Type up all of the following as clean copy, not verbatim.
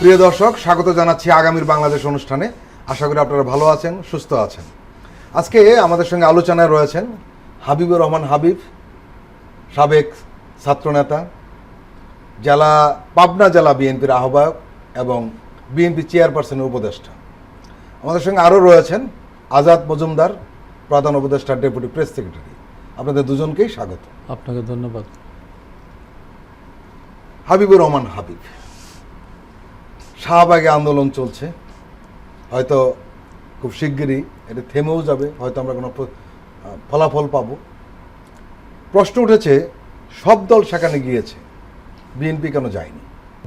প্রিয় দর্শক, স্বাগত জানাচ্ছি আগামীর বাংলাদেশ অনুষ্ঠানে। আশা করি আপনারা ভালো আছেন, সুস্থ আছেন। আজকে আমাদের সঙ্গে আলোচনায় রয়েছেন হাবিবুর রহমান হাবিব, সাবেক ছাত্রনেতা, পাবনা জেলা বিএনপির আহ্বায়ক এবং বিএনপি চেয়ারপারসনের উপদেষ্টা। আমাদের সঙ্গে আরও রয়েছেন আজাদ মজুমদার, প্রধান উপদেষ্টার ডেপুটি প্রেস সেক্রেটারি। আপনাদের দুজনকেই স্বাগত। আপনাকে ধন্যবাদ। হাবিবুর রহমান হাবিব, শাহবাগে আন্দোলন চলছে, হয়তো খুব শিগগিরই এটা থেমেও যাবে, হয়তো আমরা কোনো ফলাফল পাব। প্রশ্ন উঠেছে, সব দল সেখানে গিয়েছে, বিএনপি কেন যায়নি?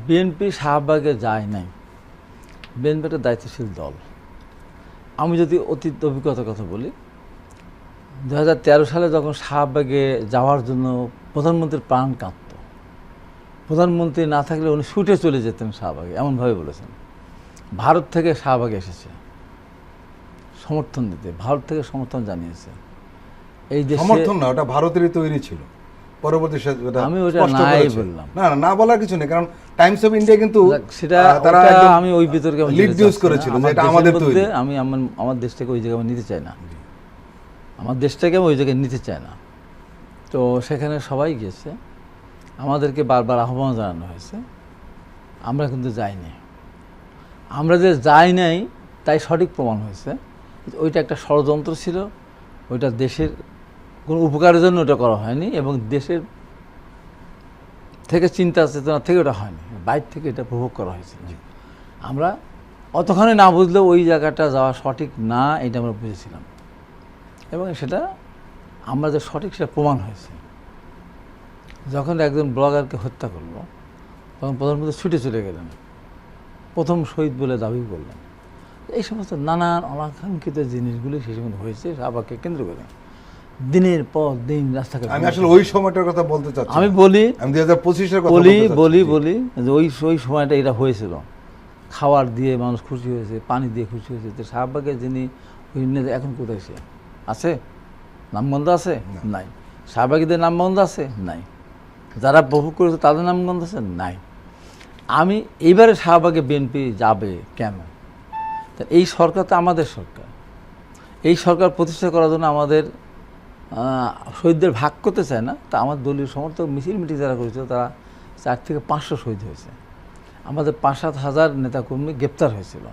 বিএনপি শাহবাগে যায় নাই। বিএনপি একটা দায়িত্বশীল দল। আমি যদি অতীত অভিজ্ঞতার কথা বলি, 2013 সালে যখন শাহবাগে যাওয়ার জন্য প্রধানমন্ত্রীর প্রাণ কাঁপত, প্রধানমন্ত্রী না থাকলে উনি ছুটে চলে যেতেন শাহবাগে, এমনভাবে বলেছেন। ভারত থেকে শাহবাগে এসেছে সমর্থন দিতে, ভারত থেকে সমর্থন জানিয়েছে। এই যে সমর্থন না, ওটা ভারতেরই তৈরি ছিল। পরবর্তী আমি ওটা নাই বললাম, না বলার কিছু নেই, কারণ টাইমস অফ ইন্ডিয়া কিন্তু সেটা তারা আমি ওই বিতর্কে লিড নিউজ করেছিল যে এটা আমাদের তৈরি। আমি আমার দেশটাকে ওই জায়গায় নিতে চাই না, আমার দেশটাকে ওই জায়গায় নিতে চায় না। তো সেখানে সবাই গেছে, আমাদেরকে বারবার আহ্বান জানানো হয়েছে, আমরা কিন্তু যাইনি। আমরা যে যাই নাই তাই সঠিক প্রমাণ হয়েছে ওইটা একটা ষড়যন্ত্র ছিল, ওইটা দেশের কোনো উপকারের জন্য ওটা করা হয়নি এবং দেশের থেকে চিন্তা চেতনা থেকে ওটা হয়নি, বাইরে থেকে এটা প্রভোগ করা হয়েছে। আমরা অতখানি না বুঝলেও ওই জায়গাটা যাওয়া সঠিক না এটা আমরা বুঝেছিলাম এবং সেটা আমরা যে সঠিক সেটা প্রমাণ হয়েছে। যখন একজন ব্লগারকে হত্যা করলো তখন প্রধানমন্ত্রী ছুটে চলে গেলেন, প্রথম শহীদ বলে দাবি করলেন। এই সমস্ত নানান অনাকাঙ্ক্ষিত জিনিসগুলি সেই সময় হয়েছে শাহবাগকে কেন্দ্র করে। দিনের পর দিন রাস্তাঘাট, আমি আসলে ওই সময়টার কথা বলতে চাচ্ছি। আমি বলি, আমি 2025-এর কথা বলি যে ওই সময়টা এটা হয়েছিল। খাবার দিয়ে মানুষ খুশি হয়েছে, পানি দিয়ে খুশি হয়েছে। তো শাহবাগে যিনি ওই নেতা এখন কোথায়, সে আছে? নামগন্ধ আছে? নাই। শাহবাগীদের নামগন্ধ আছে? নাই। যারা উপভোগ করেছে তাদের নামগন্ধ আছে? নাই। আমি এইবারে শাহবাগে বিএনপি যাবে কেন? এই সরকার তো আমাদের সরকার। এই সরকার প্রতিষ্ঠা করার জন্য আমাদের শহীদদের ভাগ করতে চায় না। তা আমার দলীয় সমর্থক মিছিল মিটিং যারা করেছিল তারা 4 থেকে 500 শহীদ হয়েছে। আমাদের 5-7 হাজার নেতাকর্মী গ্রেপ্তার হয়েছিল।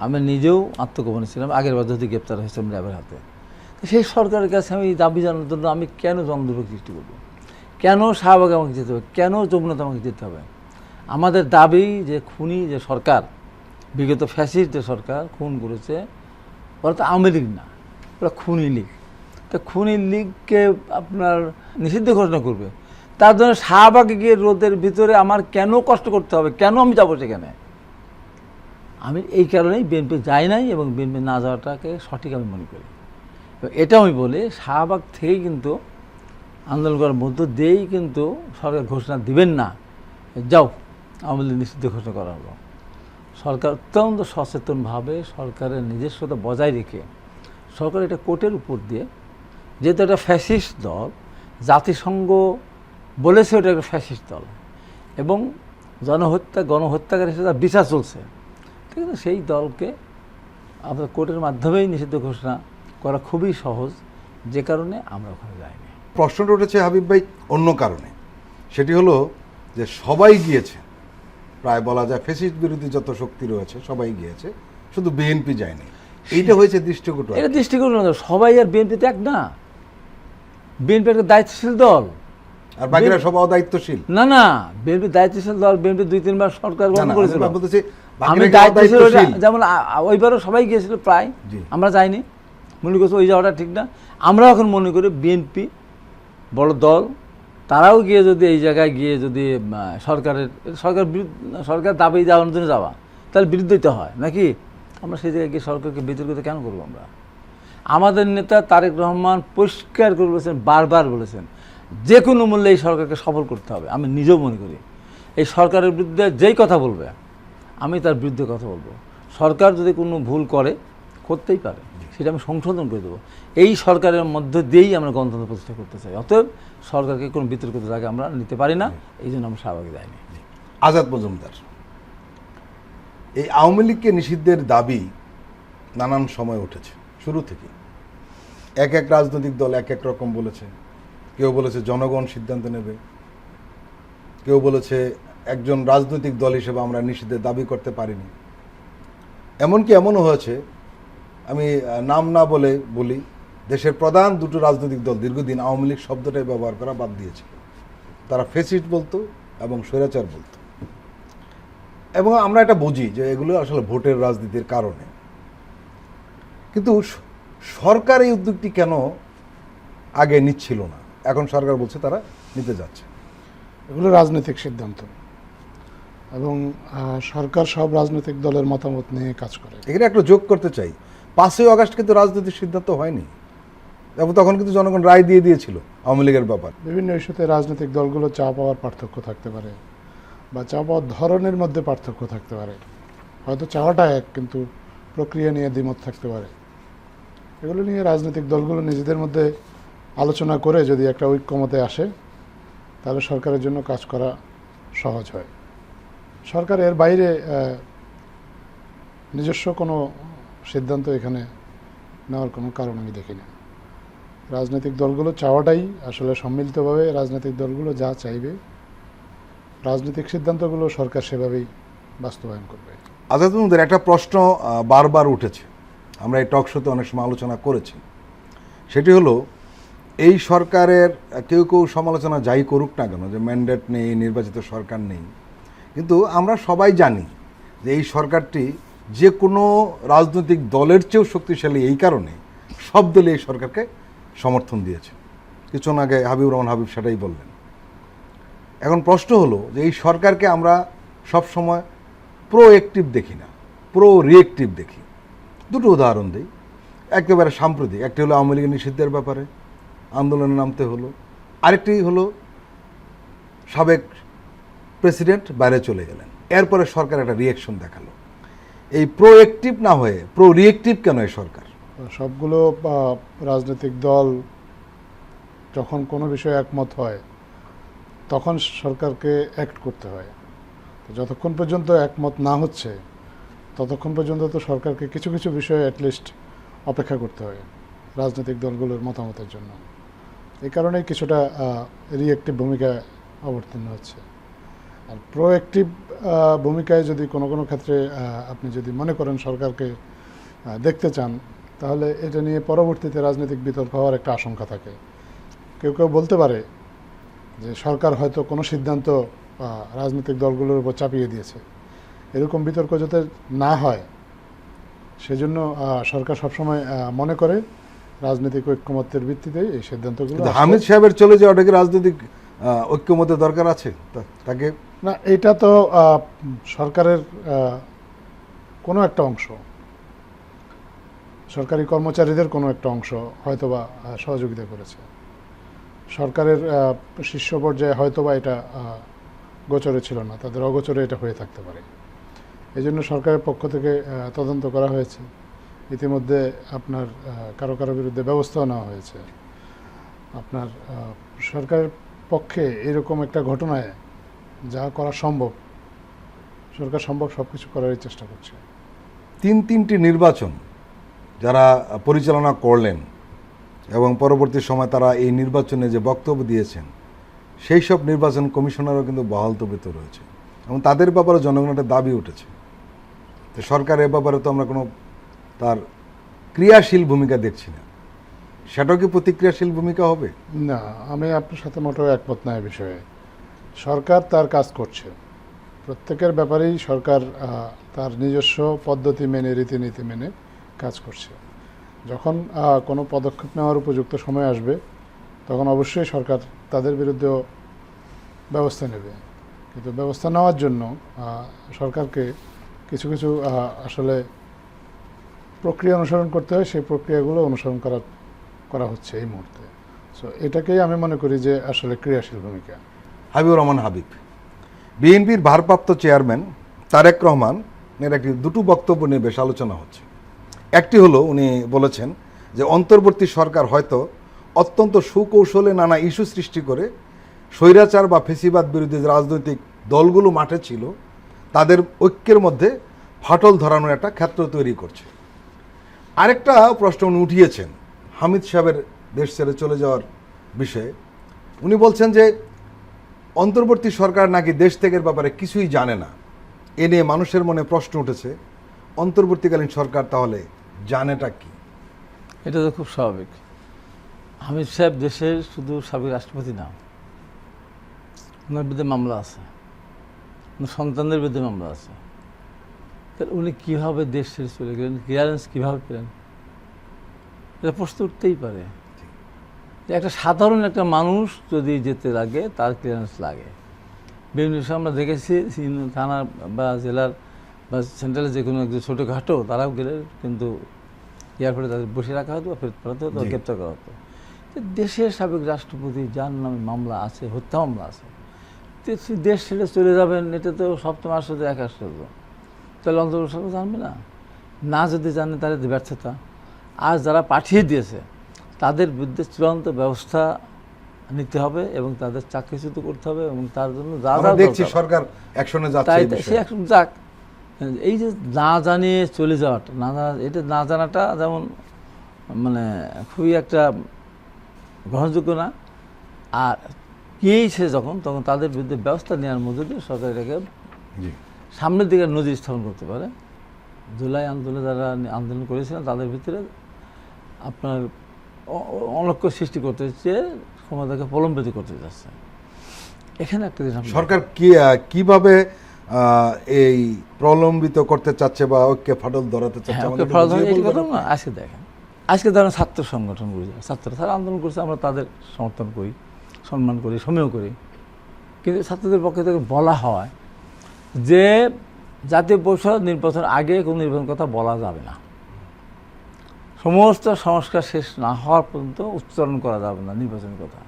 আমি নিজেও আত্মগোপনে ছিলাম, আগের বার যদি গ্রেপ্তার হয়েছিলাম র্যাবের হাতে। তো সেই সরকারের কাছে আমি দাবি জানানোর জন্য আমি কেন জনদুর্ভোগ সৃষ্টি করব? কেন শাহবাগে আমাকে যেতে হবে? কেন যমুনাতে আমাকে যেতে হবে? আমাদের দাবি যে খুনি যে সরকার, বিগত ফ্যাসিস্ট যে সরকার খুন করেছে, ওরা তো আওয়ামী লীগ না, ওরা খুনি লীগ। তো খুনি লীগকে আপনার নিষিদ্ধ ঘোষণা করবে, তার জন্য শাহবাগে গিয়ে রোদের ভিতরে আমার কেন কষ্ট করতে হবে? কেন আমি যাবো সেখানে? আমি এই কারণেই বিএনপি যাই নাই এবং বিএনপি না যাওয়াটাকে সঠিক আমি মনে করি। এটা আমি বলি, শাহবাগ থেকেই কিন্তু আন্দোলন করার মধ্য দিয়েই কিন্তু সরকার ঘোষণা দিবেন না যাও আওয়ামী লীগ নিষিদ্ধ ঘোষণা করা হলো। সরকার অত্যন্ত সচেতনভাবে সরকারের নিজস্বতা বজায় রেখে সরকার এটা কোর্টের উপর দিয়ে, যেহেতু একটা ফ্যাসিস্ট দল, জাতিসংঘ বলেছে ওটা একটা ফ্যাসিস্ট দল এবং গণহত্যাকারী হিসেবে বিচার চলছে, ঠিক আছে, সেই দলকে আপনার কোর্টের মাধ্যমেই নিষিদ্ধ ঘোষণা করা খুবই সহজ, যে কারণে আমরা ওখানে যাইনি। প্রশ্নটা উঠেছে হাবিব ভাই অন্য কারণে, সেটি হলো যে সবাই গিয়েছে, প্রায় বলা যায় ফ্যাসিস্ট বিরোধী যত শক্তি রয়েছে সবাই গিয়েছে, শুধু বিএনপি যায়নি। এইটা হয়েছে দৃষ্টিকটু। এটা দৃষ্টিকটু না, সবাই আর বিএনপি তো এক না। বিএনপি একটা দায়িত্বশীল দল, আর বাকিরা সব অদায়িত্বশীল না। বিএনপি দায়িত্বশীল দল। বিএনপি 2-3 বার সরকার গঠন করেছিল। আমি দায়িত্বশীল, যেমন ওইবারও সবাই গিয়েছিল প্রায়, আমরা যাইনি। মনে করছি ওই যাওয়াটা ঠিক না। আমরা এখন মনে করি বিএনপি বড় দল, তারাও গিয়ে যদি এই জায়গায় গিয়ে যদি সরকার দাবি দেওয়ার জন্য যাওয়া, তাহলে বিরুদ্ধতা হয় নাকি? আমরা সেই জায়গায় গিয়ে সরকারকে বিতর্কিত কেন করবো? আমরা আমাদের নেতা তারেক রহমান পরিষ্কার করে বলেছেন, বারবার বলেছেন, যে কোনো মূল্যে এই সরকারকে সফল করতে হবে। আমি নিজেও মনে করি এই সরকারের বিরুদ্ধে যেই কথা বলবে আমি তার বিরুদ্ধে কথা বলবো। সরকার যদি কোনো ভুল করতেই পারে, সেটা আমি সংশোধন করে দেবো। এই সরকারের মধ্য দিয়েই আমরা গণতন্ত্র প্রতিষ্ঠা করতে চাই। অতএব সরকারকে কোনো বিতর্কিত জায়গায় আমরা নিতে পারি না, এই জন্য আমরা শাহবাগে যাইনি। আজাদ মজুমদার, এই আওয়ামী লীগকে নিষিদ্ধের দাবি নানান সময় উঠেছে শুরু থেকে। এক এক রাজনৈতিক দল এক এক রকম বলেছে। কেউ বলেছে জনগণ সিদ্ধান্ত নেবে, কেউ বলেছে একজন রাজনৈতিক দল হিসেবে আমরা নিষিদ্ধের দাবি করতে পারিনি। এমনকি এমনও হয়েছে, আমি নাম না বলে বলি, দেশের প্রধান দুটো রাজনৈতিক দল দীর্ঘদিন আওয়ামী লীগ শব্দটাই ব্যবহার করা বাদ দিয়েছে। তারা ফেসিস্ট বলতো এবং স্বৈরাচার বলতো। এবং আমরা এটা বুঝি যে এগুলো আসলে ভোটের রাজনীতির কারণে। কিন্তু সরকার এই উদ্যোগটি কেন আগে নিচ্ছিল না, এখন সরকার বলছে তারা নিতে যাচ্ছে? এগুলো রাজনৈতিক সিদ্ধান্ত এবং সরকার সব রাজনৈতিক দলের মতামত নিয়ে কাজ করে। এখানে একটু যোগ করতে চাই, 5ই আগস্ট কিন্তু রাজনৈতিক সিদ্ধান্ত হয়নি, এবং তখন কিন্তু জনগণ রায় দিয়ে দিয়েছিল আওয়ামী লীগের ব্যাপার। বিভিন্ন ইস্যুতে রাজনৈতিক দলগুলো চা পাওয়ার পার্থক্য থাকতে পারে বা চা পাওয়ার ধরনের মধ্যে পার্থক্য থাকতে পারে। হয়তো চাওয়াটা এক, কিন্তু প্রক্রিয়া নিয়ে দ্বিমত থাকতে পারে। এগুলো নিয়ে রাজনৈতিক দলগুলো নিজেদের মধ্যে আলোচনা করে যদি একটা ঐক্যমতে আসে, তাহলে সরকারের জন্য কাজ করা সহজ হয়। সরকার এর বাইরে নিজস্ব কোনো সিদ্ধান্ত এখানে নেওয়ার কোনো কারণ আমি দেখি না। রাজনৈতিক দলগুলো চাওয়াটাই আসলে সম্মিলিতভাবে রাজনৈতিক দলগুলো যা চাইবে, রাজনৈতিক সিদ্ধান্তগুলো সরকার সেভাবেই বাস্তবায়ন করবে। আজাদুদের একটা প্রশ্ন বারবার উঠেছে, আমরা এই টক শোতে অনেক সময় আলোচনা করেছি। সেটি হলো, এই সরকারের কেউ কেউ সমালোচনা যাই করুক না কেন, যে ম্যান্ডেট নেই, নির্বাচিত সরকার নেই, কিন্তু আমরা সবাই জানি যে এই সরকারটি যে কোনো রাজনৈতিক দলের চেয়েও শক্তিশালী। এই কারণে সব দলই এই সরকারকে সমর্থন দিয়েছে। কিছুক্ষণ আগে হাবিবুর রহমান হাবিব সেটাই বললেন। এখন প্রশ্ন হলো যে এই সরকারকে আমরা সবসময় প্রোঅ্যাক্টিভ দেখি না, প্রো রিয়েক্টিভ দেখি। দুটো উদাহরণ দিই, একেবারে সাম্প্রতিক। একটি হলো আওয়ামী লীগের নিষিদ্ধের ব্যাপারে আন্দোলনে নামতে হলো, আরেকটি হলো সাবেক প্রেসিডেন্ট বাইরে চলে গেলেন, এরপরে সরকার একটা রিয়েকশন দেখালো। এই প্রোঅ্যাক্টিভ না হয়ে প্রো রিয়েক্টিভ কেন এই সরকার? সবগুলো রাজনৈতিক দল যখন কোনো বিষয়ে একমত হয়, তখন সরকারকে অ্যাক্ট করতে হয়। তো যতক্ষণ পর্যন্ত একমত না হচ্ছে, ততক্ষণ পর্যন্ত তো সরকারকে কিছু কিছু বিষয়ে অ্যাটলিস্ট অপেক্ষা করতে হয় রাজনৈতিক দলগুলোর মতামতের জন্য। এই কারণেই কিছুটা রিঅ্যাক্টিভ ভূমিকায় অবতীর্ণ হচ্ছে। আর প্রোঅ্যাক্টিভ ভূমিকায় যদি কোনো কোনো ক্ষেত্রে আপনি যদি মনে করেন সরকারকে দেখতে চান, তাহলে এটা নিয়ে পরবর্তীতে রাজনৈতিক বিতর্ক হওয়ার একটা আশঙ্কা থাকে। কেউ কেউ বলতে পারে যে সরকার হয়তো কোনো সিদ্ধান্ত রাজনৈতিক দলগুলোর উপর চাপিয়ে দিয়েছে। এরকম বিতর্ক যাতে না হয়, সেজন্য সরকার সবসময় মনে করে রাজনৈতিক ঐক্যমত্যের ভিত্তিতেই এই সিদ্ধান্তগুলো। হামিদ সাহেবের চলে যাওয়াটা কি রাজনৈতিক ঐক্যমত্যের দরকার আছে তাকে? না, এটা তো সরকারের কোনো একটা অংশ, সরকারি কর্মচারীদের কোনো একটা অংশ হয়তোবা সহযোগিতা করেছে। সরকারের শীর্ষ পর্যায়ে হয়তোবা এটা গোচরে ছিল না, তাদের অগোচরে এটা হয়ে থাকতে পারে। এই জন্য সরকারের পক্ষ থেকে তদন্ত করা হয়েছে। ইতিমধ্যে আপনার কারো কারো বিরুদ্ধে ব্যবস্থাও নেওয়া হয়েছে। আপনার সরকারের পক্ষে এরকম একটা ঘটনায় যা করা সম্ভব, সরকার সম্ভব সব কিছু করারই চেষ্টা করছে। তিনটি নির্বাচন যারা পরিচালনা করলেন এবং পরবর্তী সময় তারা এই নির্বাচনে যে বক্তব্য দিয়েছেন, সেই সব নির্বাচন কমিশনারও কিন্তু বহাল তবিয়ত রয়েছে এবং তাদের ব্যাপারে জনগণের দাবি উঠেছে। তো সরকার এ ব্যাপারে তো আমরা কোনো তার ক্রিয়াশীল ভূমিকা দেখছি না। সেটাও কি প্রতিক্রিয়াশীল ভূমিকা হবে? না, আমি আপনার সাথে মোটেও একমত না এ বিষয়ে। সরকার তার কাজ করছে, প্রত্যেকের ব্যাপারেই সরকার তার নিজস্ব পদ্ধতি মেনে, রীতিনীতি মেনে কাজ করছে। যখন কোনো পদক্ষেপ নেওয়ার উপযুক্ত সময় আসবে, তখন অবশ্যই সরকার তাদের বিরুদ্ধেও ব্যবস্থা নেবে। কিন্তু ব্যবস্থা নেওয়ার জন্য সরকারকে কিছু কিছু আসলে প্রক্রিয়া অনুসরণ করতে হয়। সেই প্রক্রিয়াগুলো অনুসরণ করা হচ্ছে এই মুহূর্তে। সো এটাকেই আমি মনে করি যে আসলে ক্রিয়াশীল ভূমিকা। হাবিবুর রহমান হাবিব, বিএনপির ভারপ্রাপ্ত চেয়ারম্যান তারেক রহমানের দুটো বক্তব্য নিয়ে বেশ আলোচনা হচ্ছে। একটি হলো, উনি বলেছেন যে অন্তর্বর্তী সরকার হয়তো অত্যন্ত সুকৌশলে নানা ইস্যু সৃষ্টি করে স্বৈরাচার বা ফেসিবাদ বিরোধী যে রাজনৈতিক দলগুলো মাঠে ছিল, তাদের ঐক্যের মধ্যে ফাটল ধরানোর একটা ক্ষেত্র তৈরি করছে। আরেকটা প্রশ্ন উনি উঠিয়েছেন হামিদ সাহেবের দেশ ছেড়ে চলে যাওয়ার বিষয়ে। উনি বলছেন যে অন্তর্বর্তী সরকার নাকি দেশ ত্যাগের ব্যাপারে কিছুই জানে না। এ নিয়ে মানুষের মনে প্রশ্ন উঠেছে, অন্তর্বর্তীকালীন সরকার তাহলে জানেটা কি? এটা তো খুব স্বাভাবিক। হামিদ সাহেব দেশের শুধু সাবেক রাষ্ট্রপতি না, ওনার বিরুদ্ধে মামলা আছে, ওনার সন্তানদের বিরুদ্ধে মামলা আছে। তাহলে উনি কীভাবে দেশ ছেড়ে চলে গেলেন, ক্লিয়ারেন্স কীভাবে পেলেন, এটা প্রশ্ন উঠতেই পারে। যে একটা সাধারণ একটা মানুষ যদি যেতে লাগে তার ক্লিয়ারেন্স লাগে। বিভিন্ন সময় আমরা দেখেছি থানা বা জেলার বা সেন্ট্রালের যে কোনো একজন ছোটোখাটো তারাও গেলে কিন্তু এয়ারপোর্টে তাদের বসে রাখা হতো বা ফেরত পাঠাতে হতো, গ্রেপ্তার করা হতো। দেশের সাবেক রাষ্ট্রপতি যার নামে মামলা আছে, হত্যা মামলা আছে, দেশ ছেড়ে চলে যাবেন, এটা তো সপ্তম আশ্চর্য এক আশ্চর্য। তাহলে অন্তর্বর্তী সরকার জানবে না? না যদি জানে তাহলে ব্যর্থতা। আর যারা পাঠিয়ে দিয়েছে তাদের বিরুদ্ধে চূড়ান্ত ব্যবস্থা নিতে হবে এবং তাদের চাকরিচ্যুত করতে হবে এবং তার জন্য যা যা দেখছি সরকার অ্যাকশনে যাচ্ছে। তাই সে এখন যাক। এই যে না জানিয়ে চলে যাওয়াটা, এটা না জানাটা যেমন মানে খুবই একটা গ্রহণযোগ্য না। আর গিয়েছে যখন, তখন তাদের বিরুদ্ধে ব্যবস্থা নেওয়ার মধ্যে দিয়ে সরকার এটাকে সামনের দিকে নজির স্থাপন করতে পারে। জুলাই আন্দোলনে যারা আন্দোলন করেছিলেন তাদের ভিতরে আপনার অনৈক্য সৃষ্টি করতে চেয়ে ক্ষমতাকে প্রলম্বিত করতে যাচ্ছে। এখানে একটা সরকার কিভাবে এই প্রলম্বিত করতে চাচ্ছে বা ঐক্যে ফাটল ধরাতে চাচ্ছে? আজকে দেখেন, আজকে ধরেন ছাত্র সংগঠনগুলি, ছাত্ররা তারা আন্দোলন করছে, আমরা তাদের সমর্থন করি, সম্মান করি, সমীহ করি। কিন্তু ছাত্রদের পক্ষে থেকে বলা হয় যে জাতীয় পরিষদ নির্বাচন আগে কোনো নির্বাচন কথা বলা যাবে না, সমস্ত সংস্কার শেষ না হওয়ার পর্যন্ত উচ্চারণ করা যাবে না নির্বাচনের কথা,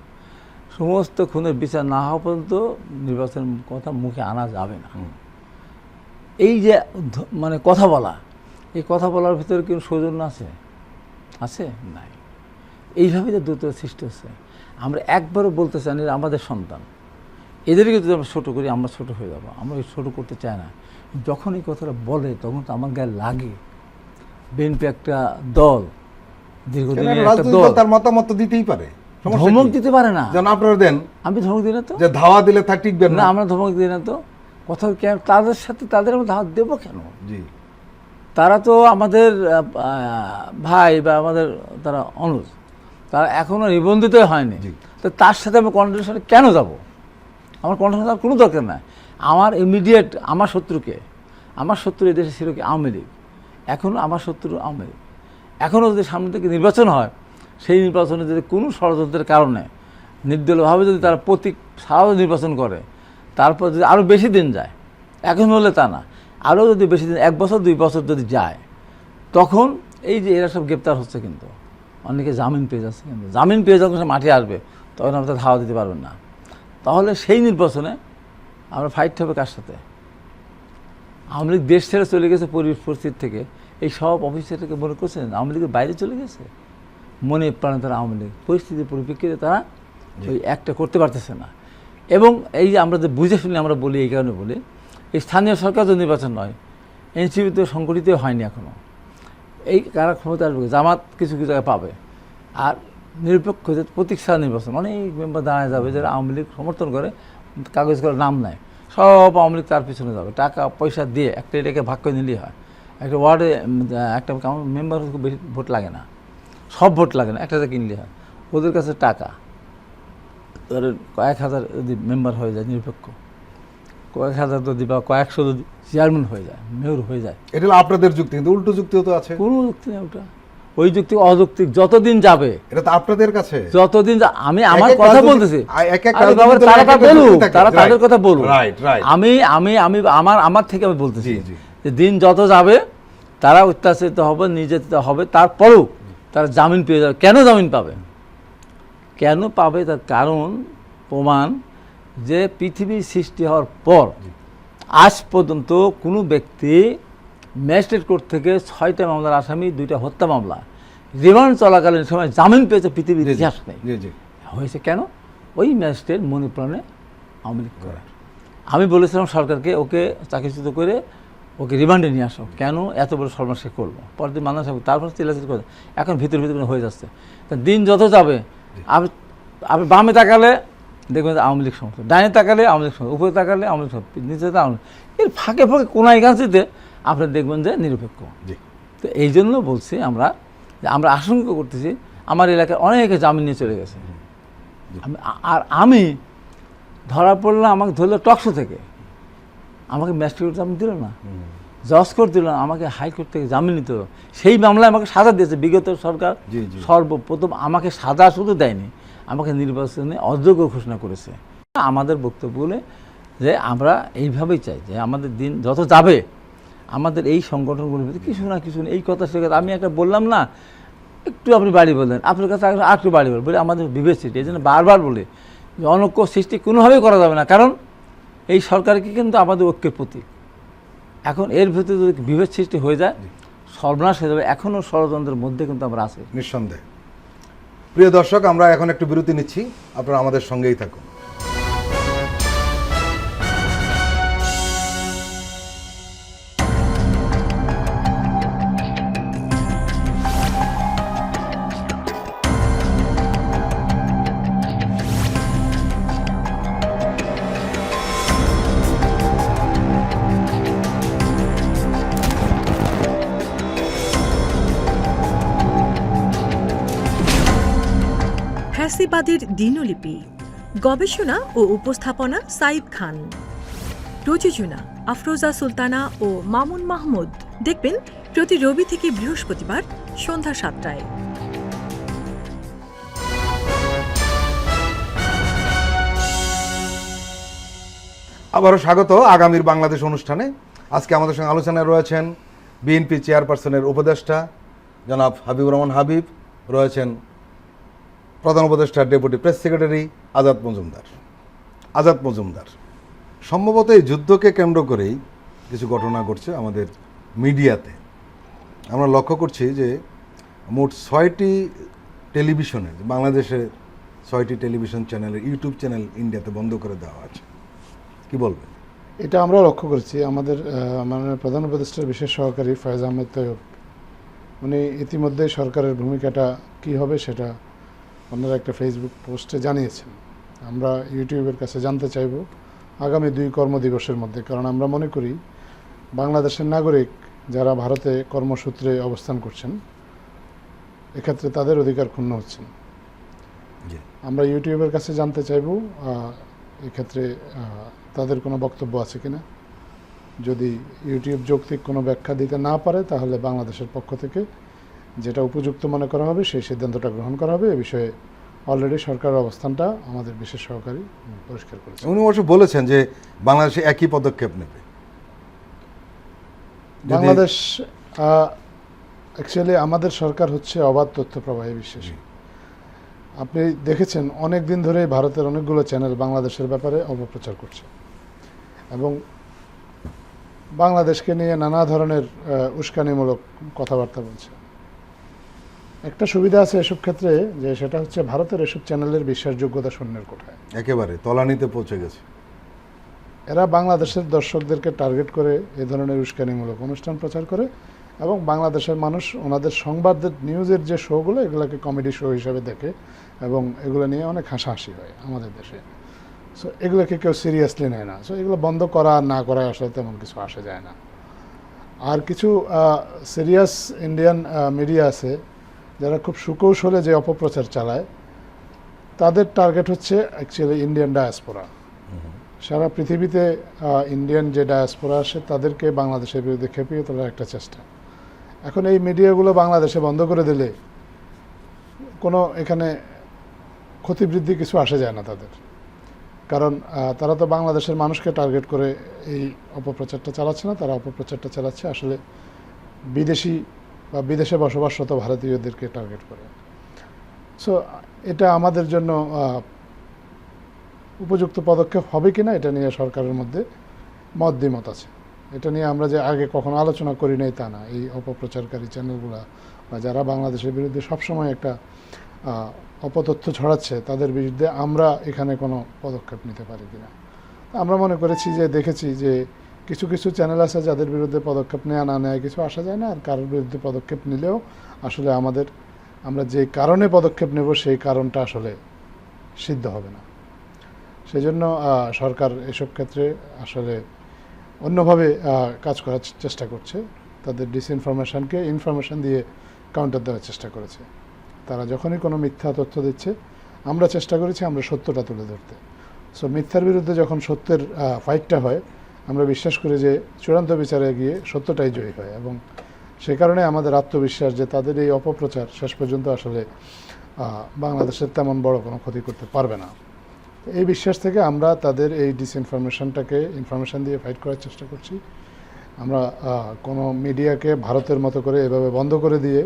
সমস্ত খুনের বিচার না হওয়া পর্যন্ত নির্বাচনের কথা মুখে আনা যাবে না। এই যে মানে কথা বলা, এই কথা বলার ভিতরে কেউ সৌজন্য আছে? আছে? নাই। এইভাবে যে দ্রুত সৃষ্টি হচ্ছে। আমরা একবারও বলতে চাই না আমাদের সন্তান, এদেরকে যদি আমরা ছোটো করি আমরা ছোটো হয়ে যাবো। আমরা এই ছোটো করতে চাই না। যখন এই কথাটা বলে তখন তো আমার গায়ে লাগে। বিএনপি একটা দল, দীর্ঘদিনের একটা দল, তার মতামত দিতেই পারে, ধমক দিতে পারে না। যেন আপনারা দেন। আমি ধমক দিই না তো, যে ধাওয়া দিলে তা টিকবেন না, আমরা ধমক দিই না তো। কথা কেন তাদের সাথে, তাদের আমরা ধাওয়া দেবো কেন? জি, তারা তো আমাদের ভাই বা আমাদের তারা অনুজ, তারা এখনও নিবন্ধিতই হয়নি। তো তার সাথে আমি কন্ট্রাডিকশনে কেন যাব? আমার কন্ট্রাডিকশন কোনো দরকার নাই। আমার ইমিডিয়েট আমার শত্রুকে, আমার শত্রু এদেশে ছিল কি আওয়ামী লীগ, এখনও আমার শত্রু আওয়ামী লীগ। এখনও যদি সামনে থেকে নির্বাচন হয়, সেই নির্বাচনে যদি কোনো ষড়যন্ত্রের কারণে নির্দলীয়ভাবে যদি তারা প্রতীক ছাড়াও নির্বাচন করে, তারপর যদি আরও বেশি দিন যায়, এখন হলে তা না, আরও যদি বেশি দিন, 1 বছর 2 বছর যদি যায়, তখন এই যে এরা সব গ্রেপ্তার হচ্ছে, কিন্তু অনেকে জামিন পেয়ে যাচ্ছে, কিন্তু জামিন পেয়ে যখন সে মাঠে আসবে তখন আমরা ধাওয়া দিতে পারবেন না। তাহলে সেই নির্বাচনে আমরা ফাইট হবে কার সাথে? আওয়ামী লীগ দেশ ছেড়ে চলে গেছে পরিস্থিতি থেকে, এই সব অফিসারকে মনে করছেন আওয়ামী লীগের বাইরে চলে গেছে? মনে প্রাণে তারা আওয়ামী লীগ, পরিস্থিতির পরিপ্রেক্ষিতে তারা ওই একটা করতে পারতেছে না। এবং এই যে আমরা যে বুঝে শুনে আমরা বলি, এই কারণে বলি, এই স্থানীয় সরকার তো নির্বাচন নয়, এনসিপি তো সংগঠিত হয়নি এখনও। এই কারা ক্ষমতা আসবে? জামাত কিছু কিছু জায়গায় পাবে। আর নিরপেক্ষ যে প্রতীক ছাড়া নির্বাচন, অনেক মেম্বার দাঁড়ায় যাবে যারা আওয়ামী লীগ সমর্থন করে, কাগজ করে নাম নেয়, সব আওয়ামী লীগ তার পিছনে যাবে, টাকা পয়সা দিয়ে একটা এটাকে ভাগ করে নিলেই হয়। একটা ওয়ার্ডে একটা মেম্বার খুব বেশি ভোট লাগে না, সব ভোট লাগে না, একটা কিনলে হয়। ওদের কাছে টাকা, ধরেন কয়েক হাজার যদি মেম্বার হয়ে যায় নিরপেক্ষ, কয়েক হাজার যদি বা কয়েকশো যদি চেয়ারম্যান হয়ে যায়, মেয়র হয়ে যায়, এটা হলো আপনাদের যুক্তি। কিন্তু উল্টো যুক্তিও তো আছে। কোনো যুক্তি নেই ওটা, ওই যুক্তি অযৌক্তিক। যতদিন যাবে, এটা তো আপনাদের কাছে, যতদিন আমি আমার কথা বলতেছি, তারা তাদের কথা বলুক, আমি আমি আমি আমার থেকে আমি বলতেছি যে দিন যত যাবে তারা অত্যাচারিত হবে, নির্যাতিত হবে, তারপরেও তারা জামিন পেয়ে যাবে। কেন জামিন পাবে? কেন পাবে? তার কারণ প্রমাণ যে পৃথিবীর সৃষ্টি হওয়ার পর আজ পর্যন্ত কোনো ব্যক্তি ম্যাজিস্ট্রেট কোর্ট থেকে 6টা মামলার আসামি, 2টা হত্যা মামলা রিমান্ড চলাকালীন সময় জামিন পেয়েছে পৃথিবীর ইতিহাস নেই। হয়েছে কেন? ওই ম্যাজিস্ট্রেট মনে প্রাণে আওয়ামী লীগ করে। আমি বলেছিলাম সরকারকে ওকে চাকরিচ্যুত করে ওকে রিমান্ডে নিয়ে আসো, কেন এত বড় সর্বনাশ করবো, পরের দিন মানুষ তারপর চিল্লাচিল্লি করে, এখন ভিতর হয়ে যাচ্ছে। তা দিন যত যাবে আপনি বামে তাকালে দেখবেন যে আওয়ামী লীগ সমস্যা, ডাইনে তাকালে আওয়ামী লীগ সমস্যা, উপরে তাকালে আওয়ামী লীগ সমস্যা, নিচে আওয়ামী লীগ, এর ফাঁকে ফাঁকে কোনায় গাছিতে আপনি দেখবেন যে নিরপেক্ষ। তো এই জন্য বলছি আমরা যে আমরা আশঙ্কা করতেছি আমার এলাকায় অনেকে জামিন নিয়ে চলে গেছে, আর আমি ধরা পড়লাম, আমাকে ধরলো টকশো থেকে, আমাকে ম্যাজিস্ট্রেট জামিন দিল না, জজ কোর্ট দিল না, আমাকে হাইকোর্ট থেকে জামিন নিতে হলো। সেই মামলায় আমাকে সাজা দিয়েছে বিগত সরকার। সর্বপ্রথম আমাকে সাজা শুধু দেয়নি, আমাকে নির্বাচনে অযোগ্য ঘোষণা করেছে। আমাদের বক্তব্য বলে যে আমরা এইভাবেই চাই যে আমাদের দিন যত যাবে আমাদের এই সংগঠনগুলোর ভিতরে কিছু না কিছু এই কথা সে কথা আমি একটা বললাম না, একটু আপনি বাড়ি বললেন, আপনার কাছে আর একটু বাড়ি বলে আমাদের বিবেচিত, এই জন্য বারবার বলে যে অনৈক্য সৃষ্টি কোনোভাবেই করা যাবে না, কারণ এই সরকারকে কিন্তু আমাদের ঐক্যের প্রতীক। এখন এর ভিতরে যদি বিভেদ সৃষ্টি হয়ে যায় সর্বনাশ হয়ে যাবে। এখনও ষড়যন্ত্রের মধ্যে কিন্তু আমরা আছি নিঃসন্দেহে। প্রিয় দর্শক, আমরা এখন একটু বিরতি নিচ্ছি, আপনারা আমাদের সঙ্গেই থাকুন। ফ্যাসিবাদের দিনলিপি, গবেষণা ও উপস্থাপনা সাইদ খান, প্রযোজনা আফরোজা সুলতানা ও মামুন মাহমুদ। দেখবেন প্রতি রবি থেকে বৃহস্পতিবার সন্ধ্যা 7টায়। আবারও স্বাগত আগামীর বাংলাদেশ অনুষ্ঠানে। আজকে আমাদের সঙ্গে আলোচনায় রয়েছেন বিএনপি চেয়ারপারসনের উপদেষ্টা জনাব হাবিবুর রহমান হাবিব, রয়েছেন প্রধান উপদেষ্টার deputy press secretary Azad Majumdar. সম্ভবত এই যুদ্ধকে কেন্দ্র করেই কিছু ঘটনা ঘটছে আমাদের মিডিয়াতে। আমরা লক্ষ্য করছি যে মোট 6টি টেলিভিশনের, বাংলাদেশের 6টি টেলিভিশন চ্যানেলের ইউটিউব চ্যানেল ইন্ডিয়াতে বন্ধ করে দেওয়া আছে। কি বলবেন? এটা আমরা লক্ষ্য করেছি। আমাদের মাননীয় প্রধান উপদেষ্টার বিশেষ সহকারী ফয়েজ আহমেদ তৈয়ব উনি ইতিমধ্যে সরকারের ভূমিকাটা কি হবে সেটা ওনারা একটা ফেসবুক পোস্টে জানিয়েছেন। আমরা ইউটিউবের কাছে জানতে চাইব আগামী 2 কর্মদিবসের মধ্যে, কারণ আমরা মনে করি বাংলাদেশের নাগরিক যারা ভারতে কর্মসূত্রে অবস্থান করছেন এক্ষেত্রে তাদের অধিকার ক্ষুণ্ণ হচ্ছেন। আমরা ইউটিউবের কাছে জানতে চাইব এক্ষেত্রে তাদের কোনো বক্তব্য আছে কিনা। যদি ইউটিউব যৌক্তিক কোনো ব্যাখ্যা দিতে না পারে তাহলে বাংলাদেশের পক্ষ থেকে যেটা উপযুক্ত মনে করা হবে সেই সিদ্ধান্তটা গ্রহণ করা হবে। এ বিষয়ে অলরেডি সরকারের অবস্থানটা আমাদের বিশেষ সহকারী পরিষ্কার করেছেন। উনি অবশ্য বলেছেন যে বাংলাদেশে একই পদক্ষেপ নেবে। বাংলাদেশ অ্যাকচুয়ালি আমাদের সরকার হচ্ছে অবাধ তথ্য প্রবাহে বিশ্বাসী। আপনি দেখেছেন অনেক দিন ধরেই ভারতের অনেকগুলো চ্যানেল বাংলাদেশের ব্যাপারে অপপ্রচার করছে এবং বাংলাদেশকে নিয়ে নানা ধরনের উস্কানিমূলক কথাবার্তা বলছে। একটা সুবিধা আছে এসব ক্ষেত্রে, যে সেটা হচ্ছে ভারতের এসব চ্যানেলের বিশ্বাসযোগ্যতা শূন্যের কোঠায়, একেবারে তলানিতে পৌঁছে গেছে। এরা বাংলাদেশের দর্শকদেরকে টার্গেট করে এ ধরনের উস্কানিমূলক অনুষ্ঠান প্রচার করে এবং বাংলাদেশের মানুষ ওনাদের সংবাদের নিউজের যে শোগুলো এগুলোকে কমেডি শো হিসাবে দেখে এবং এগুলো নিয়ে অনেক হাসাহাসি হয় আমাদের দেশে। সো এগুলোকে কেউ সিরিয়াসলি নেয় না। সো এগুলো বন্ধ করা না করা আসলে তেমন কিছু আসে যায় না। আর কিছু সিরিয়াস ইন্ডিয়ান মিডিয়া আছে যারা খুব সুকৌশলে যে অপপ্রচার চালায়, তাদের টার্গেট হচ্ছে অ্যাকচুয়ালি ইন্ডিয়ান ডায়াসপোরা। সারা পৃথিবীতে ইন্ডিয়ান যে ডায়াসপোরা আসে তাদেরকে বাংলাদেশের বিরুদ্ধে খেপিয়ে তোলার একটা চেষ্টা। এখন এই মিডিয়াগুলো বাংলাদেশে বন্ধ করে দিলে কোনো এখানে ক্ষতিবৃদ্ধি কিছু আসে যায় না তাদের, কারণ তারা তো বাংলাদেশের মানুষকে টার্গেট করে এই অপপ্রচারটা চালাচ্ছে না, তারা অপপ্রচারটা চালাচ্ছে আসলে বিদেশি বা বিদেশে বসবাসরত ভারতীয়দেরকে টার্গেট করে। সো এটা আমাদের জন্য উপযুক্ত পদক্ষেপ হবে কিনা এটা নিয়ে সরকারের মধ্যে মত দ্বিমত আছে। এটা নিয়ে আমরা যে আগে কখনো আলোচনা করি নাই তা না। এই অপপ্রচারকারী চ্যানেলগুলা বা যারা বাংলাদেশের বিরুদ্ধে সবসময় একটা অপতথ্য ছড়াচ্ছে তাদের বিরুদ্ধে আমরা এখানে কোনো পদক্ষেপ নিতে পারি কিনা। আমরা মনে করেছি যে দেখেছি যে কিছু কিছু চ্যানেল আছে যাদের বিরুদ্ধে পদক্ষেপ নেওয়া না নেয় কিছু আসা যায় না, আর কারোর বিরুদ্ধে পদক্ষেপ নিলেও আসলে আমরা যে কারণে পদক্ষেপ নেব সেই কারণটা আসলে সিদ্ধ হবে না। সেই জন্য সরকার এসব ক্ষেত্রে আসলে অন্যভাবে কাজ করার চেষ্টা করছে। তাদের ডিসইনফরমেশনকে ইনফরমেশন দিয়ে কাউন্টার দেওয়ার চেষ্টা করেছে। তারা যখনই কোনো মিথ্যা তথ্য দিচ্ছে আমরা চেষ্টা করেছি আমরা সত্যটা তুলে ধরতে। সো মিথ্যার বিরুদ্ধে যখন সত্যের ফাইটটা হয় আমরা বিশ্বাস করি যে চূড়ান্ত বিচারে গিয়ে সত্যটাই জয়ী হয়, এবং সে কারণে আমাদের আত্মবিশ্বাস যে তাদের এই অপপ্রচার শেষ পর্যন্ত আসলে বাংলাদেশের তেমন বড় কোনো ক্ষতি করতে পারবে না। এই বিশ্বাস থেকে আমরা তাদের এই ডিসইনফরমেশনটাকে ইনফরমেশন দিয়ে ফাইট করার চেষ্টা করছি। আমরা কোনো মিডিয়াকে ভারতের মতো করে এভাবে বন্ধ করে দিয়ে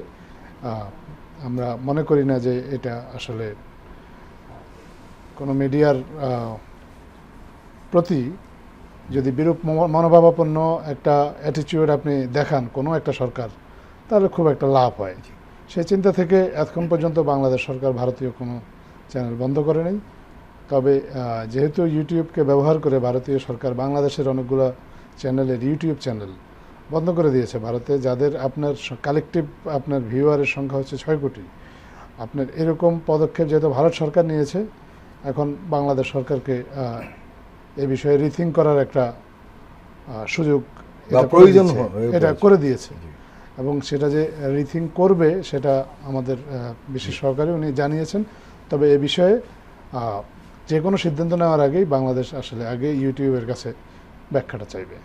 আমরা মনে করি না যে এটা আসলে কোনো মিডিয়ার প্রতি যদি বিরূপ মনোভাবাপন্ন একটা অ্যাটিটিউড আপনি দেখান কোনো একটা সরকার, তাহলে খুব একটা লাভ হয়। সেই চিন্তা থেকে এখন পর্যন্ত বাংলাদেশ সরকার ভারতীয় কোনো চ্যানেল বন্ধ করে নেই। তবে যেহেতু ইউটিউবকে ব্যবহার করে ভারতীয় সরকার বাংলাদেশের অনেকগুলো চ্যানেলের ইউটিউব চ্যানেল বন্ধ করে দিয়েছে ভারতে, যাদের আপনার কালেকটিভ আপনার ভিউয়ারের সংখ্যা হচ্ছে 6 কোটি। আপনার এরকম পদক্ষেপ যেহেতু ভারত সরকার নিয়েছে, এখন বাংলাদেশ সরকারকে এই বিষয়ে রিথিঙ্ক করার একটা সুযোগ এটা করে দিয়েছে, এবং সেটা যে রিথিঙ্ক করবে সেটা আমাদের বিশেষ সহকারী উনি জানিয়েছেন। তবে এ বিষয়ে যে কোনো সিদ্ধান্ত নেওয়ার আগেই বাংলাদেশ আসলে আগে ইউটিউবের কাছে ব্যাখ্যাটা চাইবে।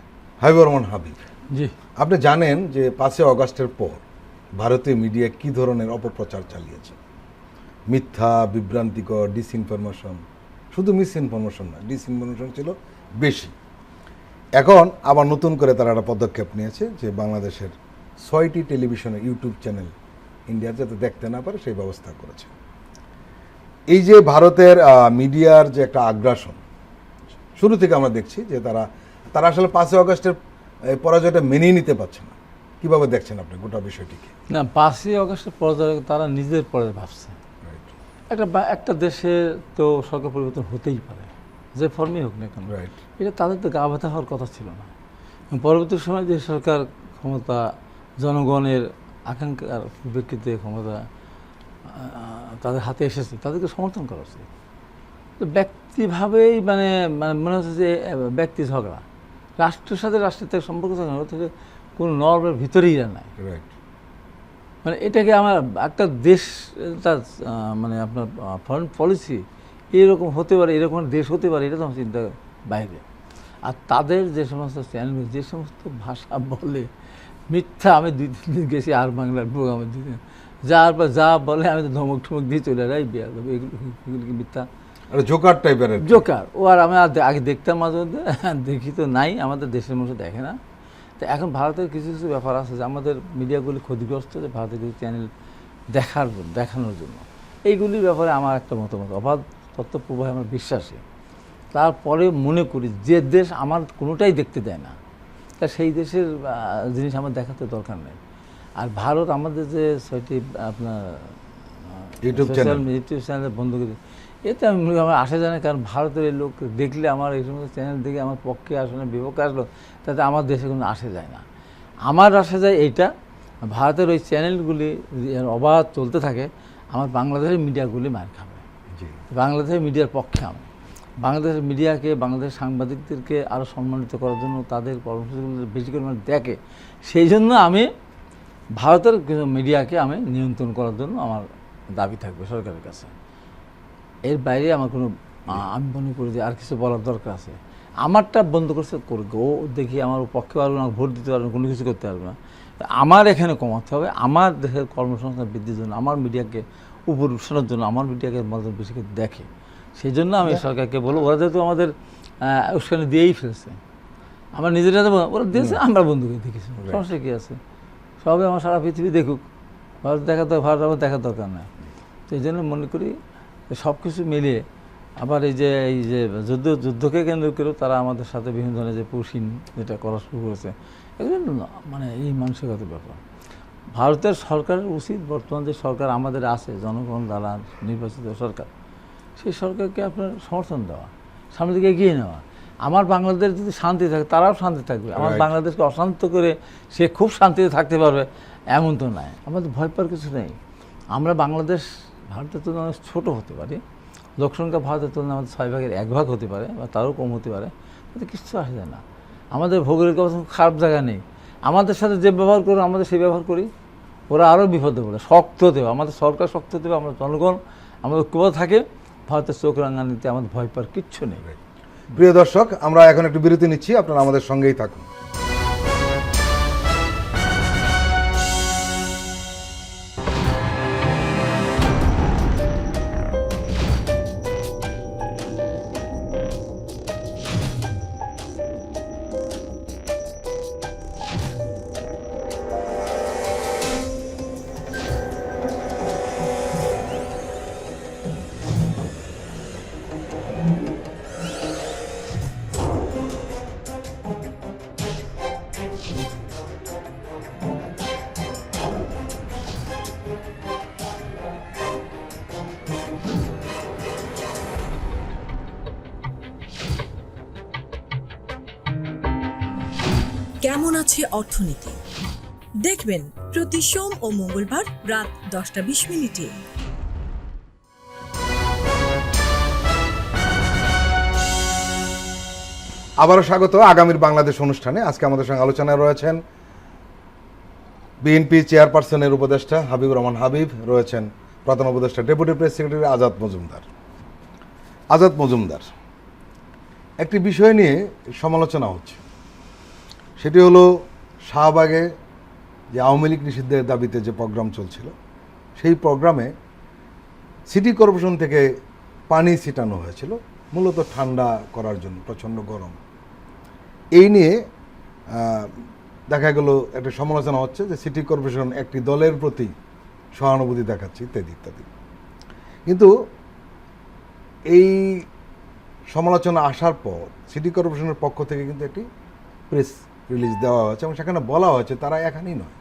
হাবিবুর রহমান হাবিব, জি, আপনি জানেন যে 5 আগস্টের পর ভারতীয় মিডিয়া কি ধরনের অপপ্রচার চালিয়েছে? মিথ্যা, বিভ্রান্তিকর, ডিসইনফরমেশন, শুধু মিসইনফরমেশন না, ডিসইনফরমেশন ছিল বেশি। এখন আবার নতুন করে তারা একটা পদক্ষেপ নিয়েছে যে বাংলাদেশের 6টি টেলিভিশনের ইউটিউব চ্যানেল ইন্ডিয়ার যাতে দেখতে না পারে সেই ব্যবস্থা করেছে। এই যে ভারতের মিডিয়ার যে একটা আগ্রাসন শুরু থেকে আমরা দেখছি যে তারা আসলে 5 আগস্টের পরাজয়টা মেনেই নিতে পারছে না। কিভাবে দেখছেন আপনি গোটা বিষয়টিকে? না, 5 আগস্টের পর্যায়ে তারা নিজের পরে ভাবছে। একটা দেশে তো সরকার পরিবর্তন হতেই পারে, যে ফর্মই হোক না কেন, এটা তাদের তো গা ব্যথা হওয়ার কথা ছিল না। পরবর্তী সময় যে সরকার ক্ষমতা জনগণের আকাঙ্ক্ষার প্রেক্ষিতে ক্ষমতা তাদের হাতে এসেছে, তাদেরকে সমর্থন করা উচিত। তো ব্যক্তিভাবেই মানে মনে হচ্ছে যে ব্যক্তি ঝগড়া, রাষ্ট্রের সাথে রাষ্ট্রের সম্পর্ক থেকে কোনো নর্মের ভিতরেই নাই। মানে এটাকে আমার একটা দেশ তার মানে আপনার ফরেন পলিসি এরকম হতে পারে, এরকম দেশ হতে পারে, এটা তো আমার চিন্তার বাইরে। আর তাদের যে সমস্ত চ্যানেল, যে সমস্ত ভাষা বলে মিথ্যা, আমি 2-3 দিন গেছি আর বাংলার প্রোগ্রামে, যার পর যা বলে আমি তো ধমক ঠমক দিয়ে চলে যাই, এগুলো কি মিথ্যা, জোকার টাইপের জোকার। ও আর আমি আগে দেখতাম মাঝে মধ্যে, দেখি তো নাই, আমাদের দেশের মানুষ দেখে না। তো এখন ভারতের কিছু কিছু ব্যাপার আছে যে আমাদের মিডিয়াগুলি ক্ষতিগ্রস্ত, যে ভারতের কিছু চ্যানেল দেখানোর জন্য। এইগুলির ব্যাপারে আমার একটা মতামত, অবাধ তথ্য প্রবাহ আমার বিশ্বাসী। তারপরে মনে করি যে দেশ আমার কোনোটাই দেখতে দেয় না, তা সেই দেশের জিনিস আমার দেখাতে দরকার নেই। আর ভারত আমাদের যে 6টি আপনার ইউটিউব চ্যানেল বন্ধ করে, এতে আমার আসা যায় না। কারণ ভারতের এই লোক দেখলে আমার এই সমস্ত চ্যানেল দেখে আমার পক্ষে আসলে বিপক্ষে আসলো, তাতে আমার দেশে কোনো আসে যায় না। আমার আসা যায় এইটা, ভারতের ওই চ্যানেলগুলি অবাধ চলতে থাকে, আমার বাংলাদেশের মিডিয়াগুলি মার খাবে। বাংলাদেশের মিডিয়ার পক্ষে আমি বাংলাদেশের মিডিয়াকে, বাংলাদেশের সাংবাদিকদেরকে আরও সম্মানিত করার জন্য, তাদের কর্মসূচিগুলো বেশি করে দেখে, সেই জন্য আমি ভারতের মিডিয়াকে আমি নিয়ন্ত্রণ করার জন্য আমার দাবি থাকবে সরকারের কাছে। এর বাইরে আমার কোনো, আমি মনে করি যে আর কিছু বলার দরকার আছে। আমারটা বন্ধ করছে করবে, ও দেখি আমার পক্ষে পারবে না, ভোট দিতে পারবে না, কোনো কিছু করতে পারবে না। আমার এখানে কমাতে হবে, আমার দেশের কর্মসংস্থান বৃদ্ধির জন্য, আমার মিডিয়াকে উপর উঠানোর জন্য, আমার মিডিয়াকে মদত বেশি করে দেখে। সেই জন্য আমি সরকারকে বলবো, ওরা যেহেতু আমাদের উস্কানি দিয়েই ফেলছে, আমার নিজেরা ওরা দিয়েছে, আমরা বন্ধু করে দেখেছি, সমস্যা কী আছে? সবে আমার সারা পৃথিবী দেখুক, ভারত ভারত আমার দেখার দরকার নাই। তো এই জন্য মনে করি সব কিছু মিলিয়ে আবার এই যে যুদ্ধকে কেন্দ্র করেও তারা আমাদের সাথে বিভিন্ন ধরনের যে পুশিন যেটা করা শুরু করেছে, এগুলো মানে এই মানসিকতার ব্যাপার। ভারতের সরকারের উচিত, বর্তমান যে সরকার আমাদের আছে, জনগণ দ্বারা নির্বাচিত সরকার, সেই সরকারকে আপনার সমর্থন দেওয়া, সামনের দিকে এগিয়ে নেওয়া। আমার বাংলাদেশ যদি শান্তি থাকে তারাও শান্তি থাকবে। আমার Right. বাংলাদেশকে অশান্ত করে সে খুব শান্তিতে থাকতে পারবে এমন তো নয়। আমাদের ভয় পাওয়ার কিছু নেই। আমরা বাংলাদেশ ভারতের তুলনায় অনেক ছোটো হতে পারি, লোকসংখ্যা ভারতের তুলনায় আমাদের 6 ভাগের 1 ভাগ হতে পারে বা তারও কম হতে পারে, কিন্তু কিছু আসে যায় না। আমাদের ভৌগোলিক অবস্থান খারাপ জায়গা নেই। আমাদের সাথে যে ব্যবহার করো আমাদের সেই ব্যবহার করি, ওরা আরও বিপদে পড়ে। শক্ত দেবে, আমাদের সরকার শক্ত দেবে, আমরা জনগণ আমাদের ঐক্যবদ্ধ থাকে, ভারতের চোখ রাঙানিতে আমাদের ভয় পাওয়ার কিচ্ছু নেই। প্রিয় দর্শক, আমরা এখন একটু বিরতি নিচ্ছি, আপনারা আমাদের সঙ্গেই থাকুন। কেমন আছে অর্থনীতি দেখবেন প্রতি সোম ও মঙ্গলবার রাত 10:20 আবারও স্বাগত আগামীর বাংলাদেশ অনুষ্ঠানে। আজকে আমাদের সঙ্গে আলোচনায় রয়েছেন বিএনপি চেয়ারপারসনের উপদেষ্টা হাবিবুর রহমান হাবিব, রয়েছেন প্রধান উপদেষ্টা deputy press secretary Azad Majumdar. Azad Majumdar, একটি বিষয় নিয়ে সমালোচনা হচ্ছে, সেটি হলো শাহবাগে যে আওয়ামী লীগ নিষিদ্ধের দাবিতে যে প্রোগ্রাম চলছিল, সেই প্রোগ্রামে সিটি কর্পোরেশন থেকে পানি ছিটানো হয়েছিল মূলত ঠান্ডা করার জন্য, প্রচণ্ড গরম। এই নিয়ে দেখা গেল একটা সমালোচনা হচ্ছে যে সিটি কর্পোরেশন একটি দলের প্রতি সহানুভূতি দেখাচ্ছে ইত্যাদি ইত্যাদি। কিন্তু এই সমালোচনা আসার পর সিটি কর্পোরেশনের পক্ষ থেকে কিন্তু একটি প্রেস রিলিজ দেওয়া হয়েছে এবং সেখানে বলা হয়েছে তারা এখানেই নয়,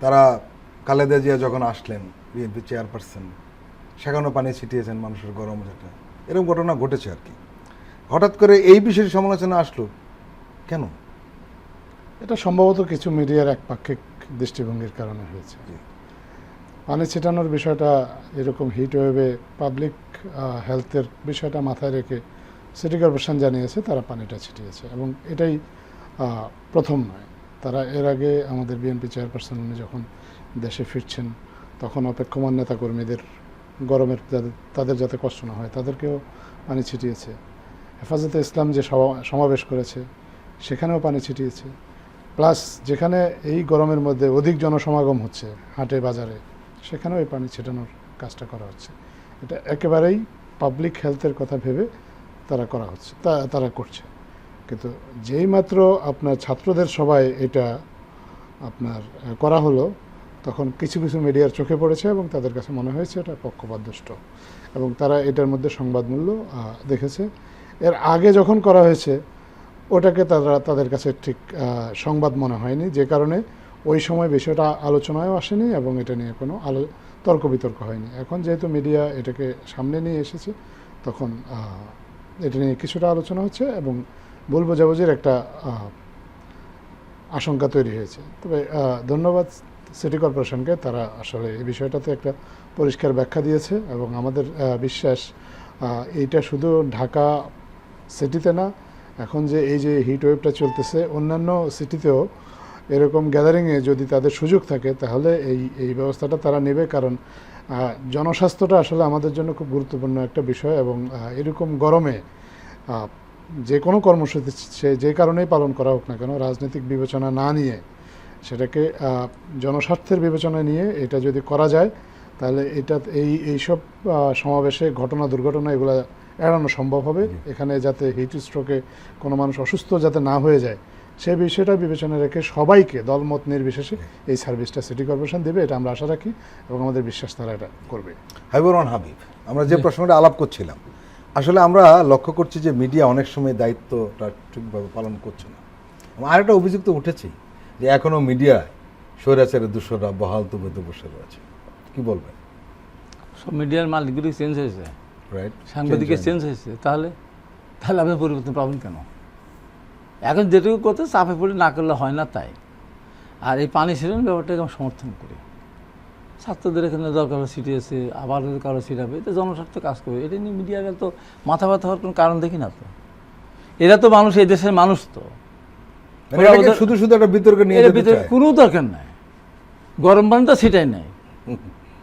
তারা খালেদা জিয়া যখন আসলেন বিএনপি চেয়ারপারসন, সেখানেও পানি ছিটিয়েছেন, মানুষের গরম যেটা, এরকম ঘটনা ঘটেছে আর কি। হঠাৎ করে এই বিষয়ে সমালোচনা আসলো কেন? এটা সম্ভবত কিছু মিডিয়ার একপাক্ষিক দৃষ্টিভঙ্গির কারণে হয়েছে। পানি ছিটানোর বিষয়টা এরকম হিট ওয়েভে পাবলিক হেলথের বিষয়টা মাথায় রেখে সিটি কর্পোরেশন জানিয়েছে তারা পানিটা ছিটিয়েছে, এবং এটাই প্রথম নয়। তারা এর আগে আমাদের বিএনপি চেয়ারপারসন উনি যখন দেশে ফিরছেন তখন অপেক্ষমান নেতাকর্মীদের গরমের তাদের যাতে কষ্ট না হয় তাদেরকেও পানি ছিটিয়েছে। হেফাজতে ইসলাম যে সমাবেশ করেছে সেখানেও পানি ছিটিয়েছে। প্লাস যেখানে এই গরমের মধ্যে অধিক জনসমাগম হচ্ছে হাটে বাজারে, সেখানেও এই পানি ছিটানোর কাজটা করা হচ্ছে। এটা একেবারেই পাবলিক হেলথের কথা ভেবে তারা করা হচ্ছে, তারা করছে। কিন্তু যেই মাত্র আপনার ছাত্রদের সবাই এটা আপনার করা হলো, তখন কিছু কিছু মিডিয়ার চোখে পড়েছে এবং তাদের কাছে মনে হয়েছে এটা পক্ষপাতদুষ্ট, এবং তারা এটার মধ্যে সংবাদ মূল্য দেখেছে। এর আগে যখন করা হয়েছে ওটাকে তাদের কাছে ঠিক সংবাদ মনে হয়নি, যে কারণে ওই সময় বিষয়টা আলোচনায়ও আসেনি এবং এটা নিয়ে কোনো তর্ক বিতর্ক হয়নি। এখন যেহেতু মিডিয়া এটাকে সামনে নিয়ে এসেছে, তখন এটা নিয়ে কিছুটা আলোচনা হচ্ছে এবং ভুল বোঝাবুঝির একটা আশঙ্কা তৈরি হয়েছে। তবে ধন্যবাদ সিটি কর্পোরেশনকে, তারা আসলে এই বিষয়টাতে একটা পরিষ্কার ব্যাখ্যা দিয়েছে এবং আমাদের বিশ্বাস এইটা শুধু ঢাকা সিটিতে না, এখন যে এই যে হিট ওয়েভটা চলতেছে অন্যান্য সিটিতেও এরকম গ্যাদারিংয়ে যদি তাদের সুযোগ থাকে তাহলে এই ব্যবস্থাটা তারা নেবে, কারণ জনস্বাস্থ্যটা আসলে আমাদের জন্য খুব গুরুত্বপূর্ণ একটা বিষয়। এবং এরকম গরমে যে কোনো কর্মসূচি সে যে কারণেই পালন করা হোক না কেন, রাজনৈতিক বিবেচনা না নিয়ে সেটাকে জনস্বার্থের বিবেচনা নিয়ে এটা যদি করা যায়, তাহলে এটা এইসব সমাবেশে ঘটনা দুর্ঘটনা এগুলো এড়ানো সম্ভব হবে। এখানে যাতে হিট স্ট্রোকে কোনো মানুষ অসুস্থ যাতে না হয়ে যায়, সেই বিষয়টা বিবেচনা রেখে সবাইকে দলমত নির্বিশেষে এই সার্ভিসটা সিটি কর্পোরেশন দেবে, এটা আমরা আশা রাখি এবং আমাদের বিশ্বাস তারা এটা করবে। হাবিবুর রহমান হাবিব, আমরা যে প্রসঙ্গটা আলাপ করছিলাম, আসলে আমরা লক্ষ্য করছি যে মিডিয়া অনেক সময় দায়িত্বটা ঠিকভাবে পালন করছে না। আরেকটা অভিযোগ তো উঠেছে যে এখনও মিডিয়ায় স্বৈরাচারের দূষণরা বহাল তুবে বসে রয়েছে, কি বলবেন? সব মিডিয়ার মালিকগুলি চেঞ্জ হয়েছে, রাইট, সাংবাদিকের চেঞ্জ হয়েছে, তাহলে তাহলে আপনি পরিবর্তন পাবেন কেন? এখন যেটুকু করতে চাপে পড়ে না করলে হয় না তাই। আর এই পানি ছিটানোর ব্যাপারটাকে আমি সমর্থন করি। ছাত্রদের এখানে দরকার ছিটিয়েছে, আবার যদি কারো ছিটাবে, এটা জনস্বার্থে কাজ করবে। এটা নিয়ে মিডিয়ার তো মাথা ব্যথা হওয়ার কোনো কারণ দেখি না তো। এরা তো মানুষ, এই দেশের মানুষ তো। মানে এটাকে শুধু শুধু একটা বিতর্কে নিয়ে এর যেতে ভিতরে চায়। কোনো দরকার নাই। গরম পানি তো ছিটাই নাই।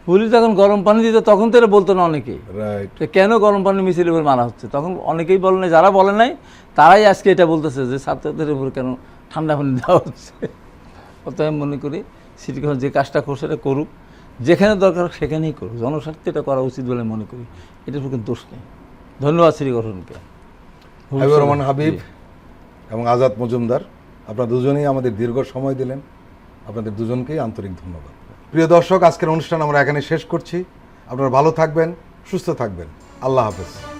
পুলিশ যখন গরম পানি দিত তখন তো এরা বলতো না অনেকেই, রাইট। তো কেন গরম পানি মিছিলের উপর মারা হচ্ছে, তখন অনেকেই বলে নাই। যারা বলে নাই তারাই আজকে এটা বলতেছে যে ছাত্রদের উপর কেন ঠান্ডা পানি দেওয়া হচ্ছে। অতএব আমি মনে করি সিটি কর্পোরেশন যে কাজটা করছে এটা করুক, যেখানে দরকার সেখানেই করুক। জনস্বার্থে এটা করা উচিত বলে মনে করি, এটার উপর কোনো দোষ নেই। ধন্যবাদ সিটি কর্পোরেশনকে। হাবিবুর রহমান হাবিব এবং আজাদ মজুমদার, আপনারা দুজনেই আমাদের দীর্ঘ সময় দিলেন, আপনাদের দুজনকেই আন্তরিক ধন্যবাদ। প্রিয় দর্শক, আজকের অনুষ্ঠান আমরা এখানে শেষ করছি। আপনারা ভালো থাকবেন, সুস্থ থাকবেন। আল্লাহ হাফেজ।